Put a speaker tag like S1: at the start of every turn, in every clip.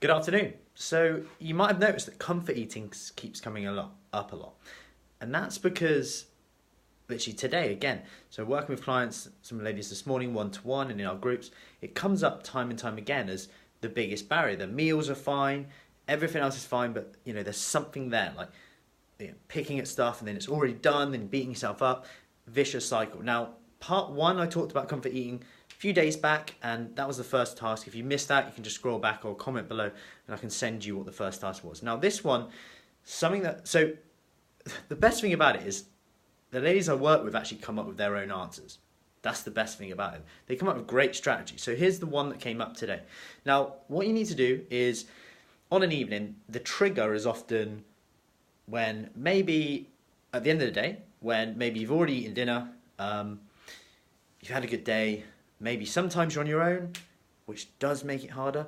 S1: Good afternoon. So you might have noticed that comfort eating keeps coming up a lot. And that's because literally today again, so working with clients, some ladies this morning, one-to-one and in our groups, it comes up time and time again as the biggest barrier. The meals are fine, everything else is fine, but there's something there, like picking at stuff and then it's already done, then beating yourself up, vicious cycle. Now, part one, I talked about comfort eating a few days back, and that was the first task. If you missed that, you can just scroll back or comment below and I can send you what the first task was. Now this one, so the best thing about it is the ladies I work with actually come up with their own answers. That's the best thing about it. They come up with great strategies. So here's the one that came up today. Now, what you need to do is, on an evening, the trigger is often when maybe at the end of the day, when maybe you've already eaten dinner, you've had a good day, maybe sometimes you're on your own, which does make it harder.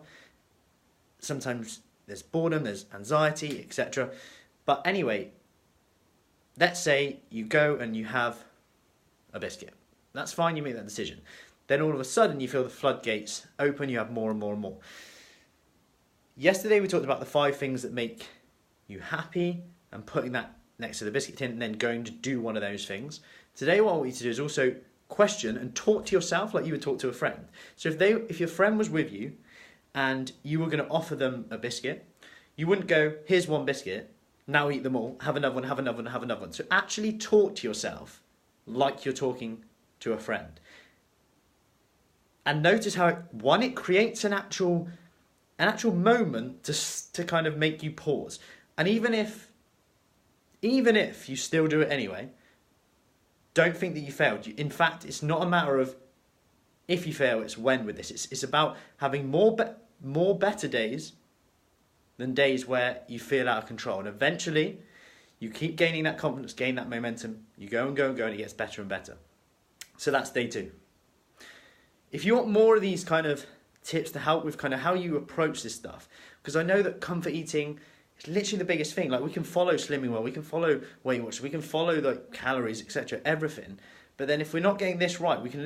S1: Sometimes there's boredom, there's anxiety, etc. But anyway, let's say you go and you have a biscuit. That's fine, you make that decision. Then all of a sudden you feel the floodgates open, you have more and more and more. Yesterday we talked about the 5 things that make you happy and putting that next to the biscuit tin and then going to do one of those things. Today what I want you to do is also question and talk to yourself like you would talk to a friend. So if your friend was with you and you were going to offer them a biscuit, you wouldn't go, here's one biscuit, now eat them all, have another one, have another one, have another one. So actually talk to yourself like you're talking to a friend. And notice how it creates an actual moment to kind of make you pause. And even if you still do it anyway, don't think that you failed. In fact, it's not a matter of if you fail, it's when with this. It's about having more better days than days where you feel out of control. And eventually, you keep gaining that confidence, gain that momentum. You go and go and go, and it gets better and better. So that's day 2. If you want more of these kind of tips to help with kind of how you approach this stuff, because I know that comfort eating is literally the biggest thing. Like, we can follow Slimming World, we can follow Weight Watchers, we can follow the calories, etc., everything. But then if we're not getting this right, we can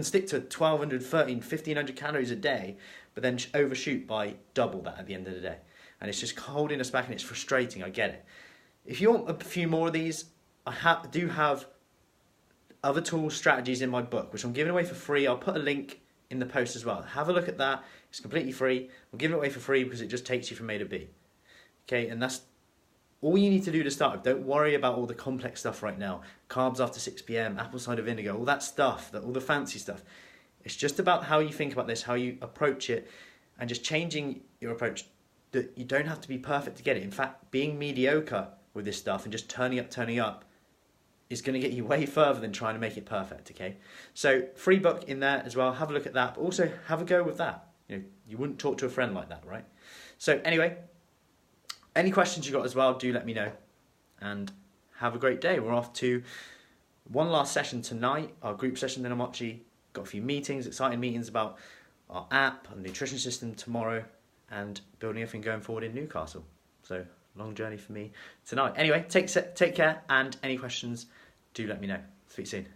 S1: stick to 1,200, 1,300, 1,500 calories a day, but then overshoot by double that at the end of the day. And it's just holding us back, and it's frustrating, I get it. If you want a few more of these, I do have other tools, strategies in my book, which I'm giving away for free. I'll put a link in the post as well. Have a look at that. It's completely free. I'm giving it away for free because it just takes you from A to B. Okay, and that's all you need to do to start with. Don't worry about all the complex stuff right now. Carbs after 6 p.m, apple cider vinegar, all that stuff, all the fancy stuff. It's just about how you think about this, how you approach it, and just changing your approach. That you don't have to be perfect to get it. In fact, being mediocre with this stuff and just turning up is going to get you way further than trying to make it perfect, okay? So, free book in there as well. Have a look at that, but also have a go with that. You wouldn't talk to a friend like that, right? So, anyway, any questions you got as well, do let me know. And have a great day. We're off to one last session tonight, our group session. Then I'm actually got a few meetings, exciting meetings about our app, our nutrition system tomorrow, and building everything going forward in Newcastle. So, long journey for me tonight. Anyway, take care, and any questions, do let me know. Speak soon.